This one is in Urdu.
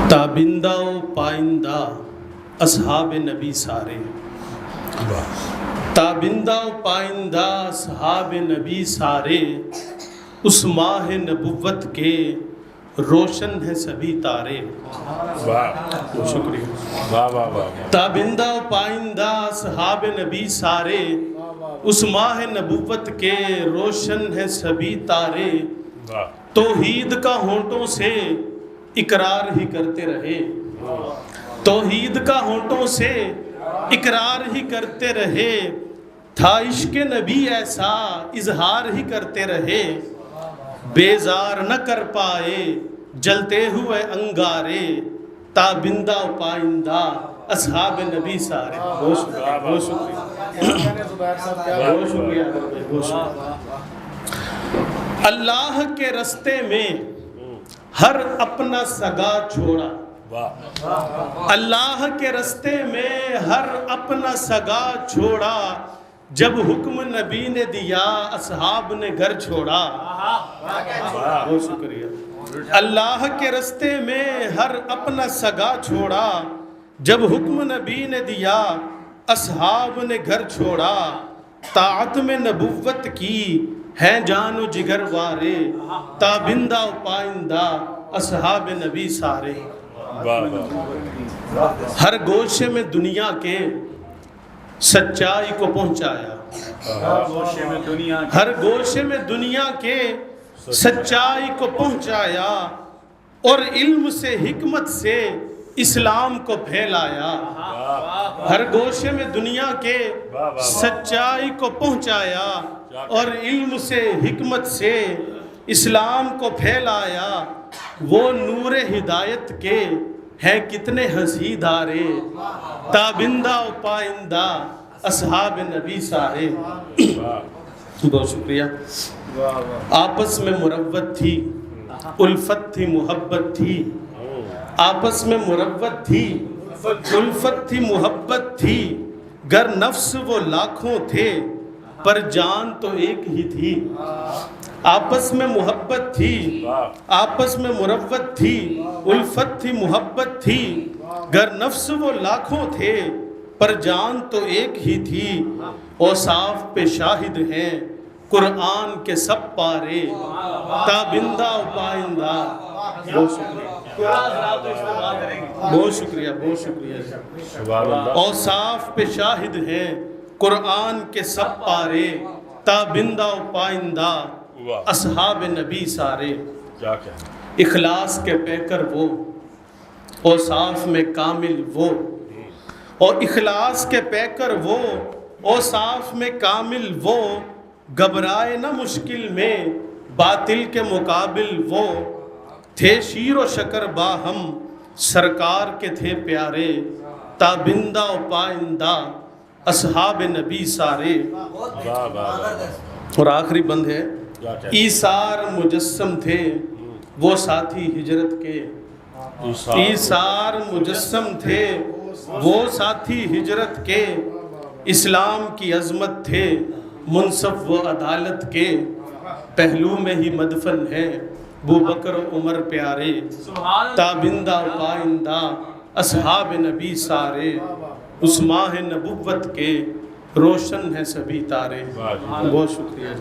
تابندہ و پائندہ اصحاب نبی سارے، تابندہ و پائندہ اصحاب نبی سارے، اس ماہ نبوت کے روشن ہیں سبھی تارے۔ شکریہ۔ تابندہ و پائندہ اصحاب نبی سارے، اس ماہ نبوت کے روشن ہیں سبھی تارے۔ توحید کا ہونٹوں سے اقرار ہی کرتے رہے، توحید کا ہونٹوں سے اقرار ہی کرتے رہے، تھا عشق نبی ایسا اظہار ہی کرتے رہے، بیزار نہ کر پائے جلتے ہوئے انگارے، تابندہ و پائندہ اصحاب نبی سارے۔ بہت شکریہ، بہت شکریہ، بہت شکریہ، بہت شکریہ۔ اللہ کے رستے میں ہر اپنا سگا چھوڑا، اللہ کے رستے میں ہر اپنا سگا چھوڑا، جب حکم نبی نے دیا اصحاب نے گھر چھوڑا۔ بہت شکریہ۔ اللہ کے رستے میں ہر اپنا سگا چھوڑا، جب حکم نبی نے دیا اصحاب نے گھر چھوڑا، طاعت میں نبوت کی ہیں جان و جگر وارے، تابندہ و پائندہ اصحاب نبی سارے۔ ہر گوشے میں دنیا کے سچائی کو پہنچایا، ہر گوشے میں دنیا کے سچائی کو پہنچایا، اور علم سے حکمت سے اسلام کو پھیلایا۔ ہر گوشے میں دنیا کے سچائی کو پہنچایا، اور علم سے حکمت سے اسلام کو پھیلایا، وہ نور ہدایت کے ہیں کتنے ہنسی دھارے، تابندہ و پائندہ اصحاب نبی سارے۔ بہت شکریہ۔ آپس میں مروت تھی، الفت تھی، محبت تھی، آپس میں مروت تھی، الفت تھی، محبت تھی، گر نفس وہ لاکھوں تھے پر جان تو ایک ہی تھی۔ آپس میں محبت تھی، آپس میں مروت تھی، الفت تھی، محبت تھی، گر نفس وہ لاکھوں تھے پر جان تو ایک ہی تھی۔ اوصاف پہ شاہد ہیں قرآن کے سب پارے، تابندہ و پائندہ۔ بہت شکریہ، بہت شکریہ، بہت شکریہ۔ اوصاف پہ شاہد ہیں قرآن کے سب پارے، تابندہ و پائندہ اصحاب نبی سارے۔ اخلاص کے پیکر وہ، اوصاف میں کامل وہ، اور اخلاص کے پیکر وہ، اوصاف میں کامل وہ، گھبرائے نہ مشکل میں باطل کے مقابل وہ، تھے شیر و شکر باہم سرکار کے تھے پیارے، تابندہ و پائندہ اصحاب نبی سارے۔ اور آخری بند ہے، ایثار مجسم تھے وہ ساتھی ہجرت کے، ایثار مجسم تھے وہ ساتھی ہجرت کے، اسلام کی عظمت تھے منصف و عدالت کے، پہلو میں ہی مدفن ہے ابوبکر و عمر پیارے، تابندہ و پائندہ اصحاب نبی سارے، اس ماہ نبوت کے روشن ہیں سبھی تارے۔ بہت شکریہ۔